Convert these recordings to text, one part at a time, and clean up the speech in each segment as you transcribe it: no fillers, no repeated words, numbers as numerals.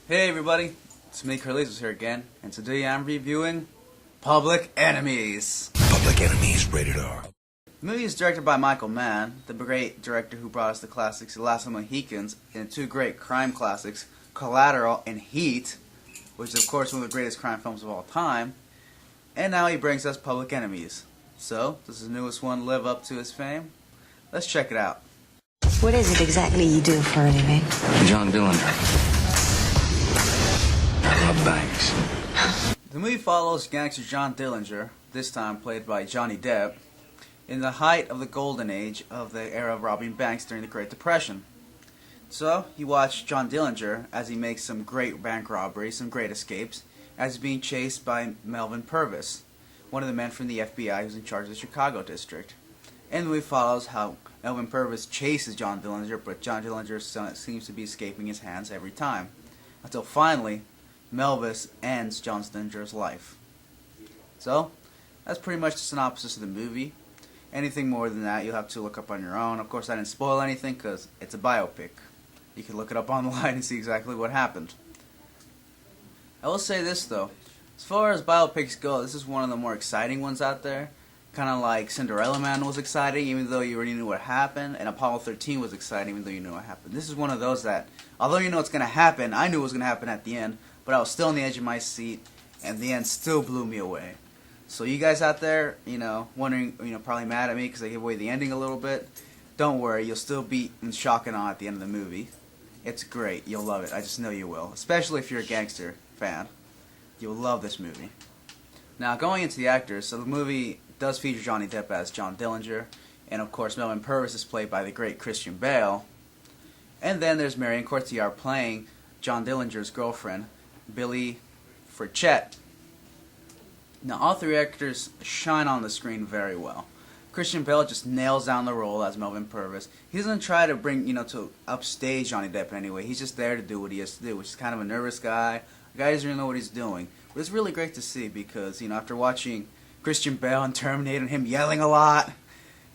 Hey everybody, it's me Carlitos here again, and today I'm reviewing Public Enemies. Public Enemies, rated R. The movie is directed by Michael Mann, the great director who brought us the classics The Last of the Mohicans and two great crime classics, Collateral and Heat, which is of course one of the greatest crime films of all time, and now he brings us Public Enemies. So, does the newest one live up to his fame? Let's check it out. What is it exactly you do for a living? John Dillinger. I love banks. The movie follows gangster John Dillinger, this time played by Johnny Depp, in the height of the golden age of the era of robbing banks during the Great Depression. So, you watch John Dillinger as he makes some great bank robberies, some great escapes, as he's being chased by Melvin Purvis, one of the men from the FBI who's in charge of the Chicago district. And the movie follows how Melvin Purvis chases John Dillinger, but John Dillinger seems to be escaping his hands every time, until finally, Melvis ends John Dillinger's life. So, that's pretty much the synopsis of the movie. Anything more than that, you'll have to look up on your own. Of course, I didn't spoil anything because it's a biopic. You can look it up online and see exactly what happened. I will say this though, as far as biopics go, this is one of the more exciting ones out there. Kind of like Cinderella Man was exciting, even though you already knew what happened, and Apollo 13 was exciting, even though you knew what happened. This is one of those that, although you know what's going to happen, I knew it was going to happen at the end, but I was still on the edge of my seat, and the end still blew me away. So you guys out there, wondering, probably mad at me because I gave away the ending a little bit, don't worry, you'll still be in shock and awe at the end of the movie. It's great, you'll love it, I just know you will, especially if you're a gangster fan. You'll love this movie. Now, going into the actors, so the movie does feature Johnny Depp as John Dillinger, and of course Melvin Purvis is played by the great Christian Bale, and then there's Marion Cotillard playing John Dillinger's girlfriend, Billy Frechette. Now, all three actors shine on the screen very well. Christian Bale just nails down the role as Melvin Purvis. He doesn't try to bring, to upstage Johnny Depp in any way. He's just there to do what he has to do, which is kind of a nervous guy. The guy doesn't really know what he's doing. But it's really great to see because, after watching Christian Bale in Terminator and him yelling a lot,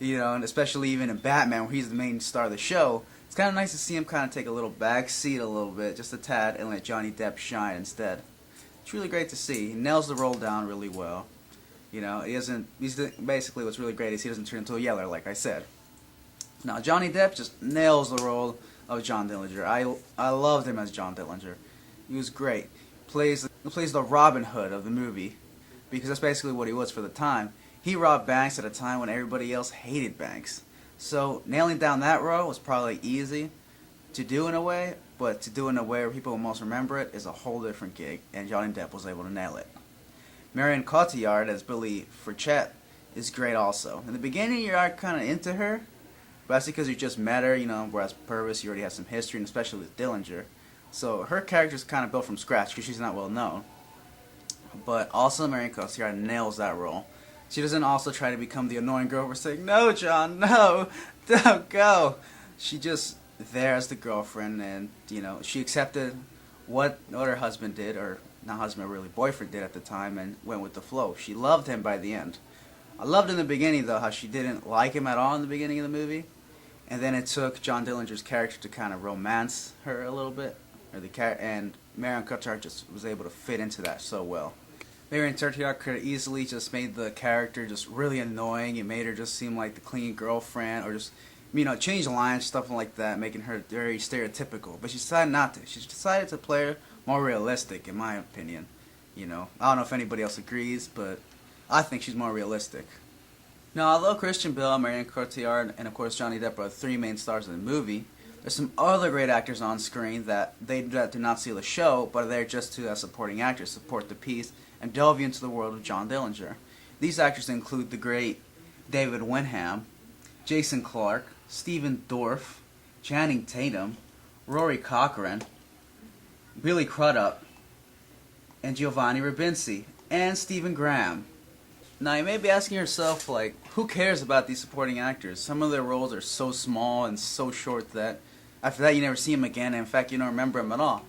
and especially even in Batman where he's the main star of the show, it's kind of nice to see him kind of take a little back seat a little bit, just a tad, and let Johnny Depp shine instead. It's really great to see. He nails the role down really well. Basically what's really great is he doesn't turn into a yeller, like I said. Now, Johnny Depp just nails the role of John Dillinger. I loved him as John Dillinger. He was great. He plays the Robin Hood of the movie, because that's basically what he was for the time. He robbed banks at a time when everybody else hated banks. So nailing down that role was probably easy to do in a way, but to do in a way where people will most remember it is a whole different gig, and Johnny Depp was able to nail it. Marion Cotillard as Billy Frechette is great also. In the beginning, you're kind of into her, but that's because you just met her, whereas Purvis, you already have some history, and especially with Dillinger. So her character's kind of built from scratch because she's not well known. But also Marion Cotillard nails that role. She doesn't also try to become the annoying girl for saying, "No, John, no, don't go." She just there as the girlfriend, and she accepted what her husband did, or not husband, really boyfriend did at the time, and went with the flow. She loved him by the end. I loved in the beginning though how she didn't like him at all in the beginning of the movie, and then it took John Dillinger's character to kind of romance her a little bit, and Marion Cotillard just was able to fit into that so well. Marion Cotillard could have easily just made the character just really annoying. It made her just seem like the clean girlfriend, or just change lines, stuff like that, making her very stereotypical. But she decided not to. She decided to play her more realistic, in my opinion. I don't know if anybody else agrees, but I think she's more realistic. Now, although Christian Bale, Marion Cotillard, and of course Johnny Depp are the three main stars of the movie, there's some other great actors on screen that do not steal the show, but are there just to as supporting actors, support the piece, and delve you into the world of John Dillinger. These actors include the great David Wenham, Jason Clarke, Stephen Dorff, Channing Tatum, Rory Cochrane, Billy Crudup, and Giovanni Ribisi, and Stephen Graham. Now, you may be asking yourself, who cares about these supporting actors? Some of their roles are so small and so short that after that you never see them again, and in fact you don't remember them at all.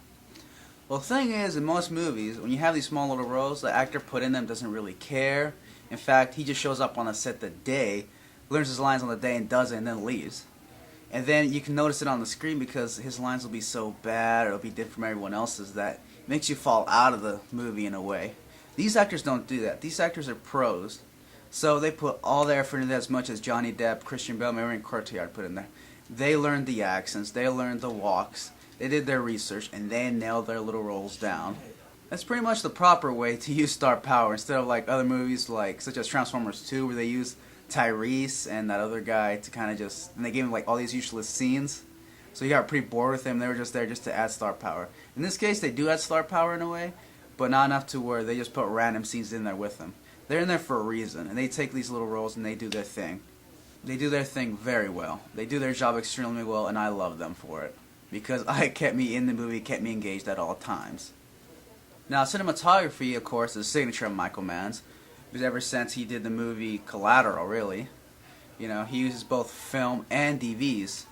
Well, the thing is, in most movies, when you have these small little roles, the actor put in them doesn't really care. In fact, he just shows up on the set the day, learns his lines on the day and does it, and then leaves. And then you can notice it on the screen because his lines will be so bad or it'll be different from everyone else's that it makes you fall out of the movie in a way. These actors don't do that. These actors are pros. So they put all their effort into that, as much as Johnny Depp, Christian Bale, Marion Cotillard put in there. They learned the accents, they learned the walks, they did their research, and they nailed their little roles down. That's pretty much the proper way to use star power, instead of like other movies like such as Transformers 2 where they use Tyrese and that other guy to kind of just, and they gave him like all these useless scenes. So you got pretty bored with them. They were just there just to add star power. In this case, they do add star power in a way, but not enough to where they just put random scenes in there with them. They're in there for a reason, and they take these little roles and they do their thing. They do their thing very well. They do their job extremely well, and I love them for it. Because it kept me in the movie, kept me engaged at all times. Now, cinematography, of course, is a signature of Michael Mann's. Because ever since he did the movie Collateral, really, you know, he uses both film and DVs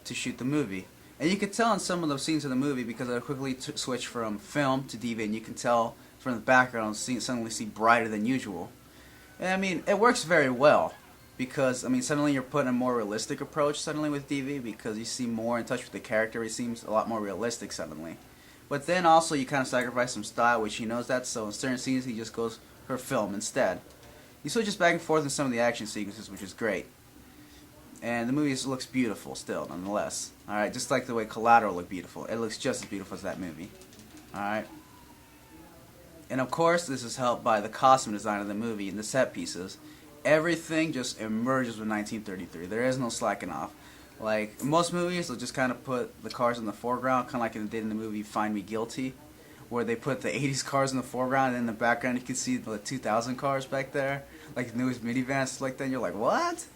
to shoot the movie. And you can tell in some of the scenes of the movie because I quickly switch from film to DV, and you can tell from the background suddenly see brighter than usual. And I mean, it works very well because I mean, suddenly you're putting a more realistic approach suddenly with DV because you see more in touch with the character. He seems a lot more realistic suddenly. But then also you kind of sacrifice some style, which he knows that. So in certain scenes he just goes for film instead. He switches back and forth in some of the action sequences, which is great. And the movie looks beautiful still, nonetheless. Alright, just like the way Collateral looked beautiful. It looks just as beautiful as that movie. Alright. And of course, this is helped by the costume design of the movie and the set pieces. Everything just emerges with 1933. There is no slacking off. Like, in most movies, they'll just kind of put the cars in the foreground, kind of like they did in the movie Find Me Guilty, where they put the 80s cars in the foreground, and in the background you can see the 2000 cars back there, like the newest minivans like that, and you're like, what?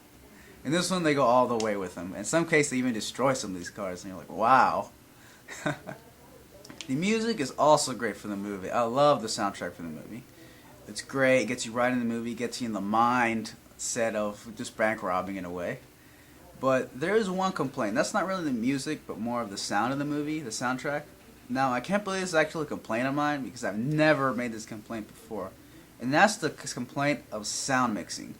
In this one, they go all the way with them. In some cases, they even destroy some of these cars, and you're like, wow. The music is also great for the movie. I love the soundtrack for the movie. It's great. It gets you right in the movie. It gets you in the mindset of just bank robbing in a way. But there is one complaint. That's not really the music, but more of the sound of the movie, the soundtrack. Now, I can't believe this is actually a complaint of mine because I've never made this complaint before. And that's the complaint of sound mixing.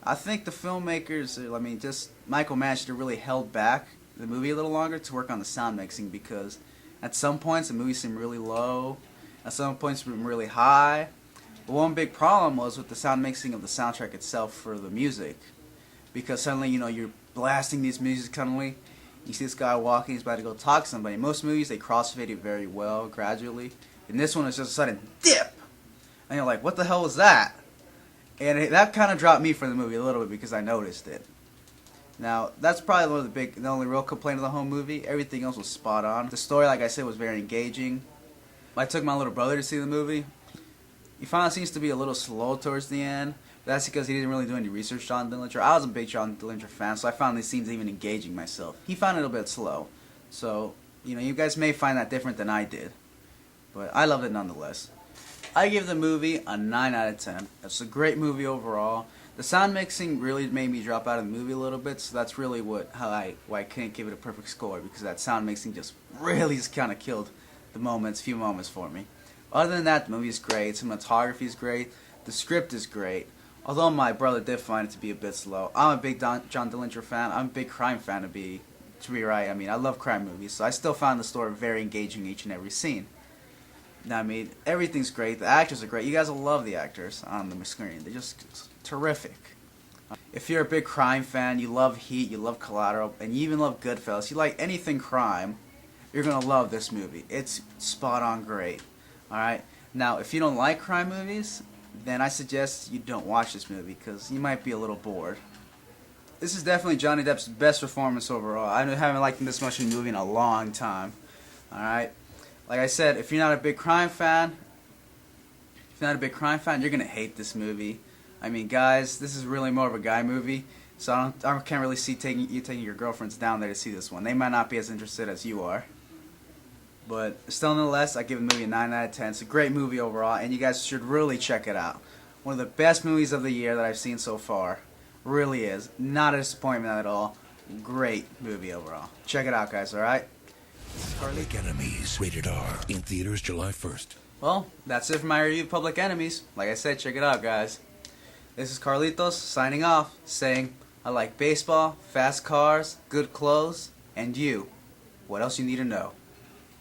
I think the filmmakers, I mean, just Michael Mann should have really held back the movie a little longer to work on the sound mixing because at some points the movie seemed really low, at some points it seemed really high. But one big problem was with the sound mixing of the soundtrack itself for the music. Because suddenly, you know, you're blasting these music suddenly. You see this guy walking, he's about to go talk to somebody. In most movies, they crossfade it very well, gradually. In this one, it's just a sudden dip. And you're like, what the hell was that? And that kind of dropped me from the movie a little bit because I noticed it. Now, that's probably the only real complaint of the whole movie. Everything else was spot on. The story, like I said, was very engaging. I took my little brother to see the movie. He found it seems to be a little slow towards the end. That's because he didn't really do any research on Dillinger. I was a big John Dillinger fan, so I found these scenes even engaging myself. He found it a bit slow. So, you know, you guys may find that different than I did. But I loved it nonetheless. I give the movie a 9 out of 10. It's a great movie overall. The sound mixing really made me drop out of the movie a little bit, so that's really why I can't give it a perfect score, because that sound mixing just really just kind of killed the few moments for me. Other than that, the movie is great. Cinematography is great. The script is great. Although my brother did find it to be a bit slow. I'm a big John Dillinger fan. I'm a big crime fan to be right. I mean, I love crime movies, so I still found the story very engaging each and every scene. Now, I mean, everything's great. The actors are great. You guys will love the actors on the screen. They're just terrific. If you're a big crime fan, you love Heat, you love Collateral, and you even love Goodfellas, you like anything crime, you're going to love this movie. It's spot on great. Alright? Now, if you don't like crime movies, then I suggest you don't watch this movie, because you might be a little bored. This is definitely Johnny Depp's best performance overall. I haven't liked him this much in a movie in a long time. Alright? Like I said, if you're not a big crime fan, you're going to hate this movie. I mean, guys, this is really more of a guy movie, so I can't really see you taking your girlfriends down there to see this one. They might not be as interested as you are. But still, nonetheless, I give the movie a 9 out of 10. It's a great movie overall, and you guys should really check it out. One of the best movies of the year that I've seen so far. Really is. Not a disappointment at all. Great movie overall. Check it out, guys, alright? Public Enemies, rated R, in theaters July 1st. Well, that's it for my review of Public Enemies. Like I said, check it out, guys. This is Carlitos, signing off, saying I like baseball, fast cars, good clothes, and you. What else you need to know?